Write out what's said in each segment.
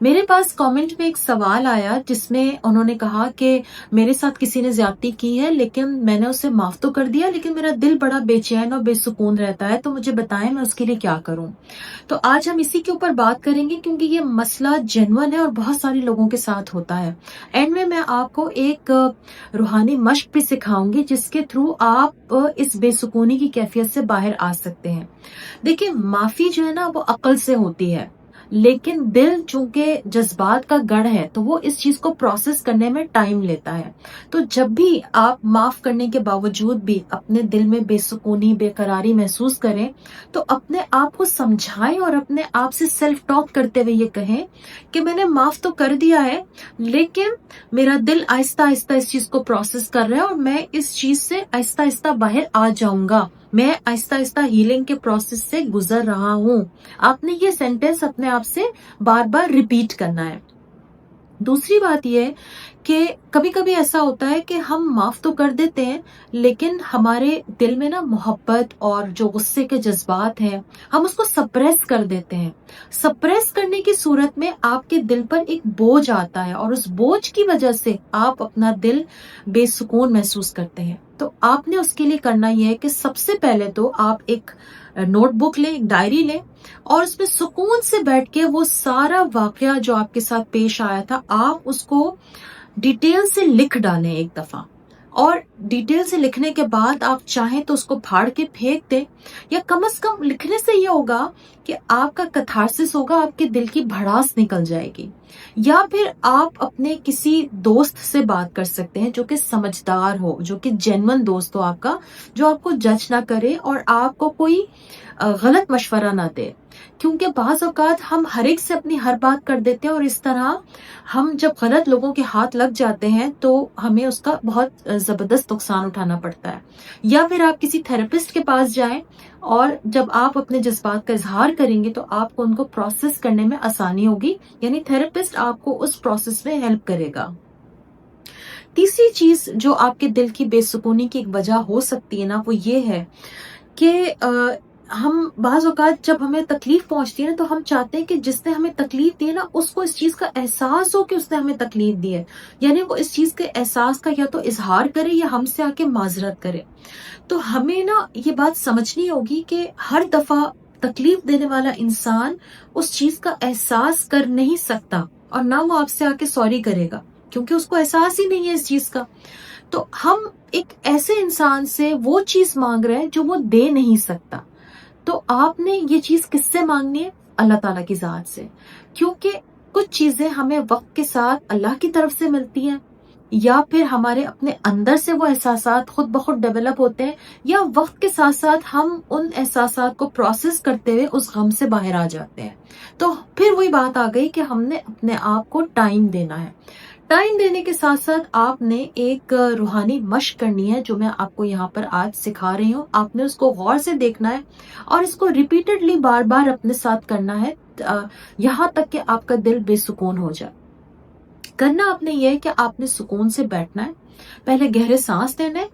میرے پاس کامنٹ میں ایک سوال آیا جس میں انہوں نے کہا کہ میرے ساتھ کسی نے زیادتی کی ہے لیکن میں نے اسے معاف تو کر دیا لیکن میرا دل بڑا بے چین اور بے سکون رہتا ہے، تو مجھے بتائیں میں اس کے لیے کیا کروں۔ تو آج ہم اسی کے اوپر بات کریں گے کیونکہ یہ مسئلہ جینون ہے اور بہت سارے لوگوں کے ساتھ ہوتا ہے۔ اینڈ میں آپ کو ایک روحانی مشق بھی سکھاؤں گی جس کے تھرو آپ اس بے سکونی کی کیفیت سے باہر آ سکتے ہیں۔ دیکھیں، معافی جو ہے نا وہ عقل سے ہوتی ہے، لیکن دل چونکہ جذبات کا گڑھ ہے تو وہ اس چیز کو پروسیس کرنے میں ٹائم لیتا ہے۔ تو جب بھی آپ معاف کرنے کے باوجود بھی اپنے دل میں بے سکونی، بے قراری محسوس کریں تو اپنے آپ کو سمجھائیں اور اپنے آپ سے سیلف ٹاک کرتے ہوئے یہ کہیں کہ میں نے معاف تو کر دیا ہے لیکن میرا دل آہستہ آہستہ اس چیز کو پروسیس کر رہا ہے اور میں اس چیز سے آہستہ آہستہ باہر آ جاؤں گا، میں آہستہ آہستہ ہیلنگ کے پروسیس سے گزر رہا ہوں۔ آپ نے یہ سینٹینس اپنے آپ سے بار بار ریپیٹ کرنا ہے۔ دوسری بات یہ ہے کہ کبھی کبھی ایسا ہوتا ہے کہ ہم معاف تو کر دیتے ہیں لیکن ہمارے دل میں نا محبت اور جو غصے کے جذبات ہیں ہم اس کو سپریس کر دیتے ہیں۔ سپریس کرنے کی صورت میں آپ کے دل پر ایک بوجھ آتا ہے اور اس بوجھ کی وجہ سے آپ اپنا دل بے سکون محسوس کرتے ہیں۔ تو آپ نے اس کے لیے کرنا یہ ہے کہ سب سے پہلے تو آپ ایک نوٹ بک لیں، ایک ڈائری لیں اور اس میں سکون سے بیٹھ کے وہ سارا واقعہ جو آپ کے ساتھ پیش آیا تھا آپ اس کو ڈیٹیل سے لکھ ڈالیں ایک دفعہ، اور ڈیٹیل سے لکھنے کے بعد آپ چاہیں تو اس کو پھاڑ کے پھینک دیں، یا کم از کم لکھنے سے یہ ہوگا کہ آپ کا کتھارسس ہوگا، آپ کے دل کی بھڑاس نکل جائے گی۔ یا پھر آپ اپنے کسی دوست سے بات کر سکتے ہیں جو کہ سمجھدار ہو، جو کہ جینون دوست ہو آپ کا، جو آپ کو جج نہ کرے اور آپ کو کوئی غلط مشورہ نہ دے، کیونکہ بعض اوقات ہم ہر ایک سے اپنی ہر بات کر دیتے ہیں اور اس طرح ہم جب غلط لوگوں کے ہاتھ لگ جاتے ہیں تو ہمیں اس کا بہت زبردست نقصان اٹھانا پڑتا ہے۔ یا پھر آپ کسی تھراپسٹ کے پاس جائیں اور جب آپ اپنے جذبات کا اظہار کریں گے تو آپ کو ان کو پروسیس کرنے میں آسانی ہوگی، یعنی تھراپسٹ آپ کو اس پروسیس میں ہیلپ کرے گا۔ تیسری چیز جو آپ کے دل کی بے سکونی کی ایک وجہ ہو سکتی ہے نا وہ یہ ہے کہ ہم بعض اوقات جب ہمیں تکلیف پہنچتی ہے نا تو ہم چاہتے ہیں کہ جس نے ہمیں تکلیف دی ہے نا اس کو اس چیز کا احساس ہو کہ اس نے ہمیں تکلیف دی ہے، یعنی وہ اس چیز کے احساس کا یا تو اظہار کرے یا ہم سے آ کے معذرت کرے۔ تو ہمیں نا یہ بات سمجھنی ہوگی کہ ہر دفعہ تکلیف دینے والا انسان اس چیز کا احساس کر نہیں سکتا اور نہ وہ آپ سے آ کے سوری کرے گا کیونکہ اس کو احساس ہی نہیں ہے اس چیز کا۔ تو ہم ایک ایسے انسان سے وہ چیز مانگ رہے ہیں جو وہ دے نہیں سکتا۔ تو آپ نے یہ چیز کس سے مانگنی ہے؟ اللہ تعالیٰ کی ذات سے، کیونکہ کچھ چیزیں ہمیں وقت کے ساتھ اللہ کی طرف سے ملتی ہیں یا پھر ہمارے اپنے اندر سے وہ احساسات خود بخود ڈیولپ ہوتے ہیں، یا وقت کے ساتھ ساتھ ہم ان احساسات کو پروسیس کرتے ہوئے اس غم سے باہر آ جاتے ہیں۔ تو پھر وہی بات آ گئی کہ ہم نے اپنے آپ کو ٹائم دینا ہے۔ ٹائم دینے کے ساتھ ساتھ آپ نے ایک روحانی مشق کرنی ہے جو میں آپ کو یہاں پر آج سکھا رہی ہوں۔ آپ نے اس کو غور سے دیکھنا ہے اور اس کو ریپیٹڈلی بار بار اپنے ساتھ کرنا ہے یہاں تک کہ آپ کا دل بے سکون ہو جائے۔ کرنا آپ نے یہ ہے کہ آپ نے سکون سے بیٹھنا ہے، پہلے گہرے سانس لینا ہے،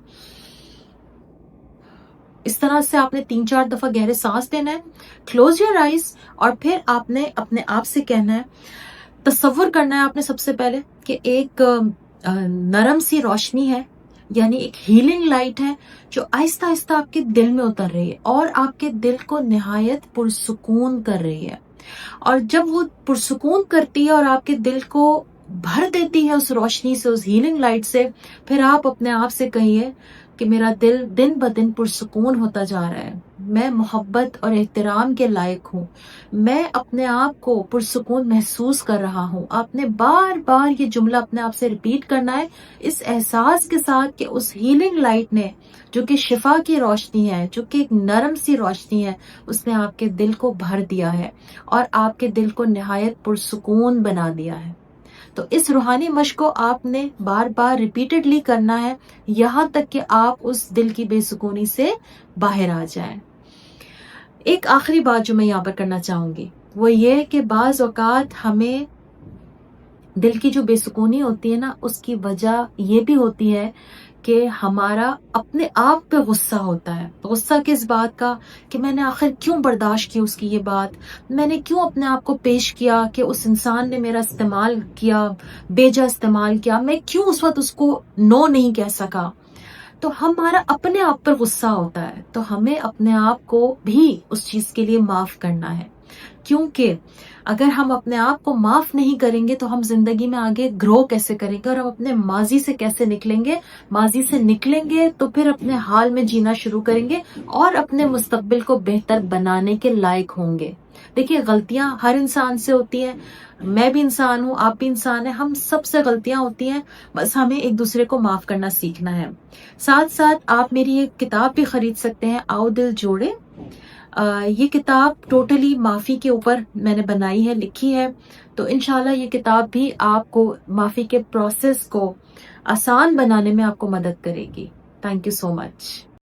اس طرح سے آپ نے 3-4 دفعہ گہرے سانس لینا ہے، کلوز یور آئیز، اور پھر آپ نے اپنے آپ سے کہنا ہے، تصور کرنا ہے آپ نے سب سے پہلے کہ ایک نرم سی روشنی ہے، یعنی ایک ہیلنگ لائٹ ہے جو آہستہ آہستہ آپ کے دل میں اتر رہی ہے اور آپ کے دل کو نہایت پرسکون کر رہی ہے۔ اور جب وہ پرسکون کرتی ہے اور آپ کے دل کو بھر دیتی ہے اس روشنی سے، اس ہیلنگ لائٹ سے، پھر آپ اپنے آپ سے کہیے کہ میرا دل دن بدن پرسکون ہوتا جا رہا ہے، میں محبت اور احترام کے لائق ہوں، میں اپنے آپ کو پرسکون محسوس کر رہا ہوں۔ آپ نے بار بار یہ جملہ اپنے آپ سے ریپیٹ کرنا ہے اس احساس کے ساتھ کہ اس ہیلنگ لائٹ نے، جو کہ شفا کی روشنی ہے، جو کہ ایک نرم سی روشنی ہے، اس نے آپ کے دل کو بھر دیا ہے اور آپ کے دل کو نہایت پرسکون بنا دیا ہے۔ تو اس روحانی مشق کو آپ نے بار بار ریپیٹڈلی کرنا ہے یہاں تک کہ آپ اس دل کی بے سکونی سے باہر آ جائیں۔ ایک آخری بات جو میں یہاں پر کرنا چاہوں گی وہ یہ کہ بعض اوقات ہمیں دل کی جو بے سکونی ہوتی ہے نا اس کی وجہ یہ بھی ہوتی ہے کہ ہمارا اپنے آپ پہ غصہ ہوتا ہے. غصہ کس بات کا؟ کہ میں نے آخر کیوں برداشت کی اس کی یہ بات، میں نے کیوں اپنے آپ کو پیش کیا کہ اس انسان نے میرا استعمال کیا، بیجا استعمال کیا، میں کیوں اس وقت اس کو نو نہیں کہہ سکا. تو ہمارا اپنے آپ پر غصہ ہوتا ہے. تو ہمیں اپنے آپ کو بھی اس چیز کے لیے معاف کرنا ہے، کیونکہ اگر ہم اپنے آپ کو معاف نہیں کریں گے تو ہم زندگی میں آگے گرو کیسے کریں گے، اور ہم اپنے ماضی سے کیسے نکلیں گے. ماضی سے نکلیں گے تو پھر اپنے حال میں جینا شروع کریں گے اور اپنے مستقبل کو بہتر بنانے کے لائق ہوں گے. دیکھیے غلطیاں ہر انسان سے ہوتی ہیں، میں بھی انسان ہوں، آپ بھی انسان ہیں، ہم سب سے غلطیاں ہوتی ہیں، بس ہمیں ایک دوسرے کو معاف کرنا سیکھنا ہے. ساتھ ساتھ آپ میری ایک کتاب بھی خرید سکتے ہیں، آؤ دل جوڑے. یہ کتاب ٹوٹلی معافی کے اوپر میں نے بنائی ہے، لکھی ہے. تو انشاءاللہ یہ کتاب بھی آپ کو معافی کے پروسیس کو آسان بنانے میں آپ کو مدد کرے گی. Thank you so much.